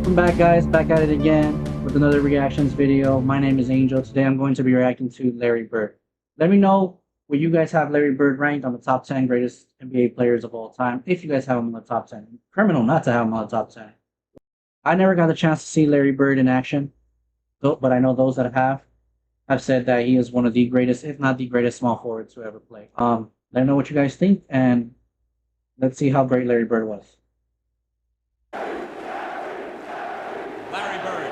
Welcome back, guys. Back at it again with another reactions video. My name is Angel. Today I'm going to be reacting to Larry Bird. Let me know where you guys have Larry Bird ranked on the top 10 greatest NBA players of all time. If you guys have him in the top 10. Criminal not to have him on the top 10. I never got the chance to see Larry Bird in action, but I know those that have said that he is one of the greatest, if not the greatest, small forwards to ever play. Let me know what you guys think, and let's see how great Larry Bird was. Larry Bird.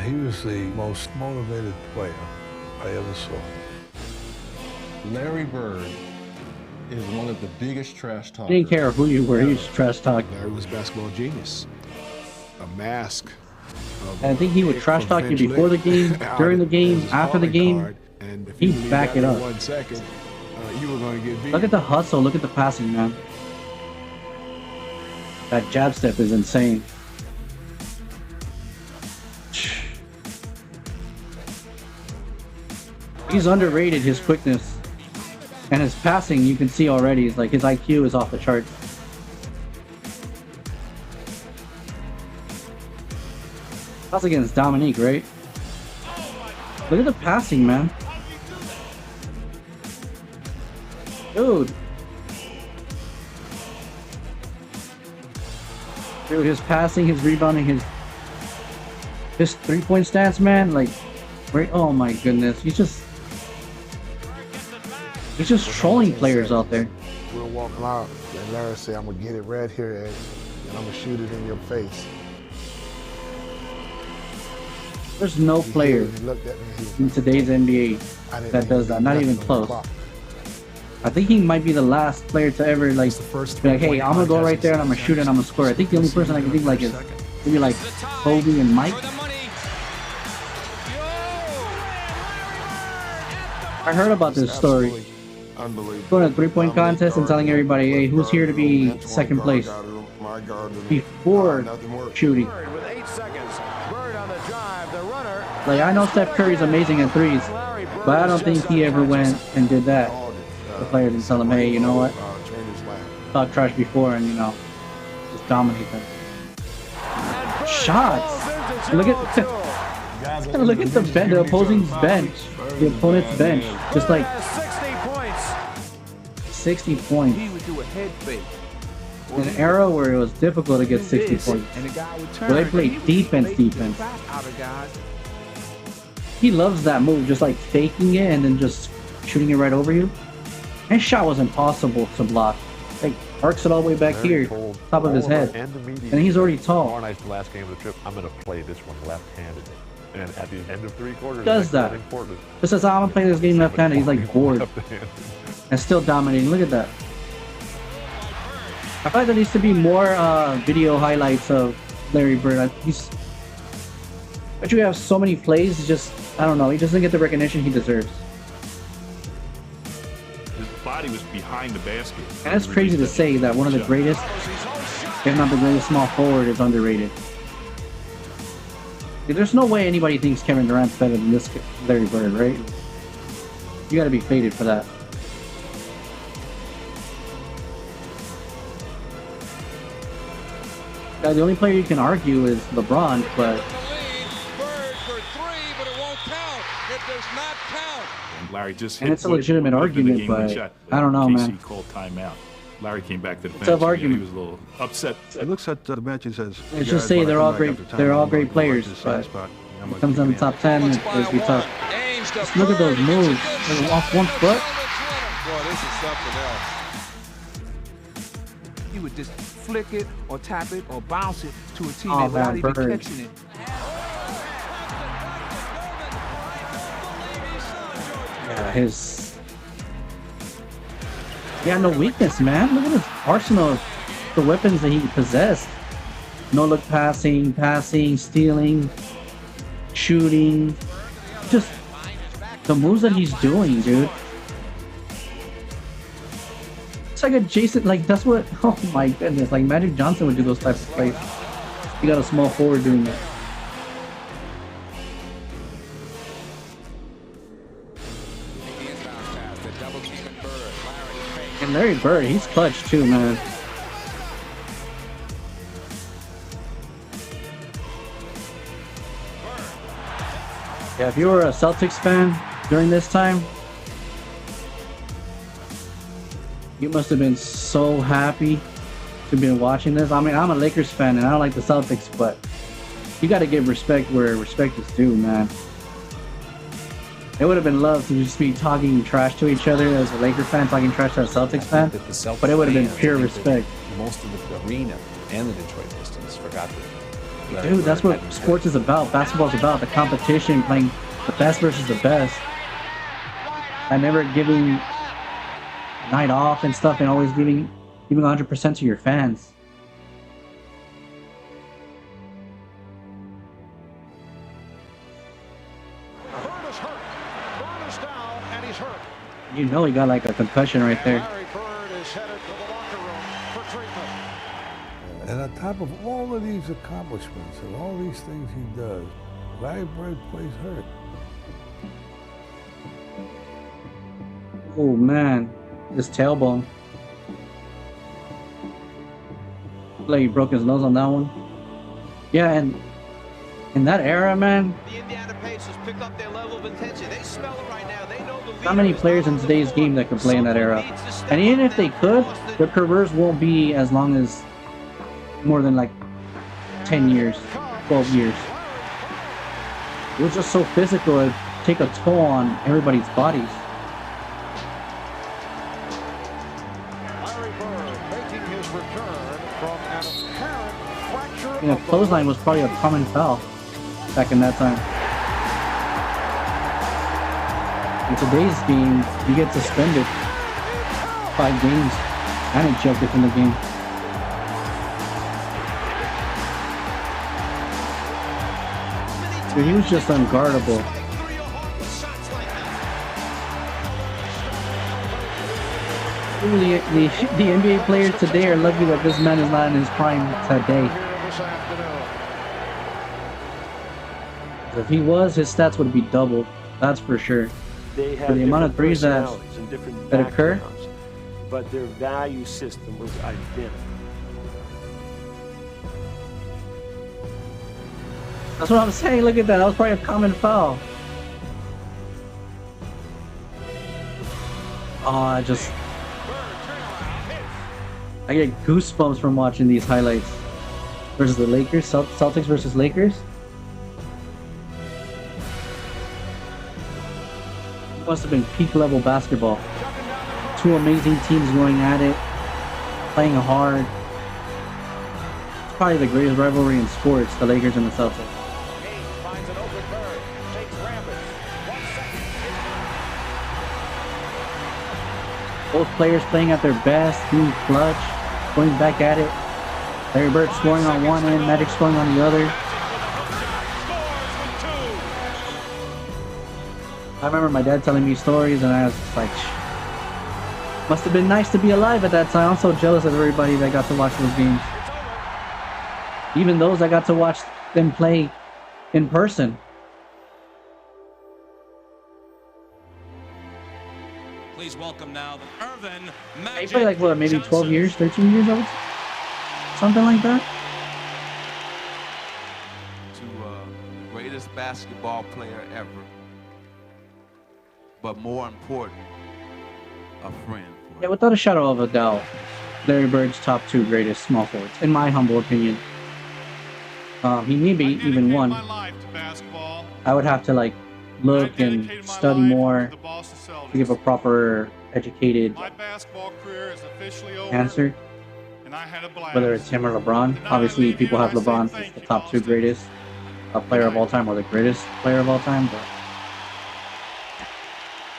He was the most motivated player I ever saw. Larry Bird is one of the biggest trash talkers. He didn't care who you were, he was trash talking. Larry was a basketball genius. A mask. I think he would trash talk you before the game, during the game, after the game. He'd back it up. 1 second, you were going to get beat. Look at the hustle, look at the passing, man. That jab step is insane. He's underrated, his quickness. And his passing, you can see already, is like his IQ is off the charts. That's against Dominique, right? Look at the passing, man. Dude. Dude, his passing, his rebounding, his three-point stats, man, like, oh my goodness, he's just trolling players out there. We're walking out, and Larry said, "I'm gonna get it right here, Ed, and I'm gonna shoot it in your face." There's no player in today's NBA that does that, not even close. I think he might be the last player to ever like be like, hey, I'm gonna go right there and I'm gonna shoot and I'm gonna score. I think the only person I can think like is maybe like Kobe and Mike. I heard about this story. Going to a three-point contest and telling everybody, hey, who's here to be second place before shooting. Like, I know Steph Curry's amazing at threes, but I don't think he ever went and did that. The players didn't tell him, hey, you know what? Talk trash before and, you know, just dominate them. Shots! Look at look at the opposing bench. The opponent's bench. Just like 60 points. In an era where it was difficult to get 60 points. Where they play defense. He loves that move, just like faking it and then just shooting it right over you. His shot was impossible to block. Like, arcs it all the way back here, top of his head. And he's already tall. Tomorrow night's the last game of the trip. I'm going to play this one left-handed. And at the end of 3 quarters, does that? Just as I'm gonna play this game left-handed, he's like bored. And still dominating. Look at that. I feel like there needs to be more video highlights of Larry Bird. But you have so many plays, it's just, I don't know, he doesn't get the recognition he deserves. His body was behind the basket. And it's crazy to say that one of the greatest, if not the greatest small forward, is underrated. There's no way anybody thinks Kevin Durant's better than this Larry Bird, right? You gotta be faded for that. Yeah, the only player you can argue is LeBron, but Larry just and it's a legitimate argument, but I don't know, man. Called timeout. Larry came back to the bench. Tough argument. He was a little upset. He looks at the bench and says, Let's just say they're all great. They're all great players, but when it comes on the top 10, it's going to be tough. Just look at those moves. Like off 1 foot. Boy, this is something else. He would just flick it or tap it or bounce it to a teammate without even catching it. Yeah, he had no weakness, man. Look at his arsenal of the weapons that he possessed. No look passing, stealing, shooting. Just the moves that he's doing, dude. It's like a Jason, like that's what, oh my goodness, like Magic Johnson would do those types of plays. You got a small forward doing it. Larry Bird, he's clutch too, man. Yeah, if you were a Celtics fan during this time, you must have been so happy to be watching this. I mean, I'm a Lakers fan and I don't like the Celtics, but you got to give respect where respect is due, man. It would have been love to just be talking trash to each other as a Laker fan, talking trash to a Celtics fan, but it would have been pure respect. Most of the arena and the Detroit Pistons forgot that. Dude, that's what sports is about. Basketball's about the competition, playing the best versus the best. And never giving a night off and stuff, and always giving 100% to your fans. You know he got like a concussion right there. Larry Bird is headed to the locker room for treatment. And on top of all of these accomplishments and all these things he does, Larry Bird plays hurt. Oh man, his tailbone. Like he broke his nose on that one. Yeah, and in that era, man, The Indiana Pacers pick up their level of intensity. They smell it right now. They know the not many players in today's game that could play in that era. And even if they could, their careers won't be as long as more than like 10 years, 12 years. It was just so physical, it'd take a toll on everybody's bodies. Larry Bird making his return from an apparent fracture You know, of the clothesline was probably a common foul back in that time. In today's game, you get suspended 5 games and ejected from the game. Dude, he was just unguardable. The NBA players today are lucky that this man is not in his prime today. this afternoon. If he was, his stats would be doubled. That's for sure. They have For the amount of different threes that personalities and different occur. backgrounds, but their value system was identical. That's what I'm saying. Look at that. That was probably a common foul. Oh, I get goosebumps from watching these highlights. Versus the Lakers, Celtics versus Lakers. It must have been peak level basketball. Two amazing teams going at it, playing hard. It's probably the greatest rivalry in sports, the Lakers and the Celtics. Both players playing at their best, being clutch, going back at it. Larry Bird scoring on one end, Magic scoring on the other. I remember my dad telling me stories, and I was just like, must have been nice to be alive at that time. I'm so jealous of everybody that got to watch those games. Even those that got to watch them play in person. Please welcome now the Irvin Magic. He played like what, maybe 12 years, 13 years old? Something like that? To the greatest basketball player ever, but more important, a friend. Yeah, without a shadow of a doubt, Larry Bird's top 2 greatest small forwards, in my humble opinion. He may be even one. I would have to like look and study more to give a proper, educated answer. Whether it's him or LeBron. Obviously, people have LeBron as the top 2 greatest player of all time, or the greatest player of all time, but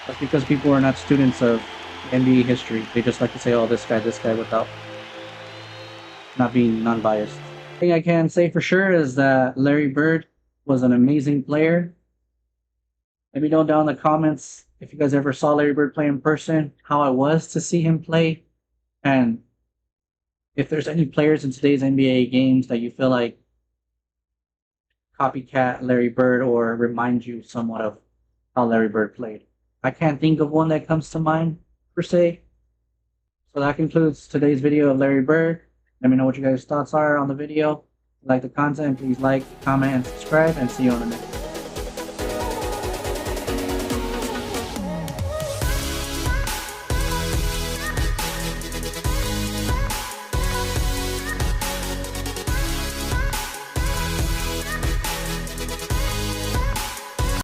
that's because people are not students of NBA history. They just like to say, oh, this guy, without not being non-biased. The thing I can say for sure is that Larry Bird was an amazing player. Let me know down in the comments if you guys ever saw Larry Bird play in person, how it was to see him play, and if there's any players in today's NBA games that you feel like copycat Larry Bird or remind you somewhat of how Larry Bird played. I can't think of one that comes to mind, per se. So that concludes today's video of Larry Bird. Let me know what you guys' thoughts are on the video. If you like the content, please like, comment, and subscribe, and see you on the next video.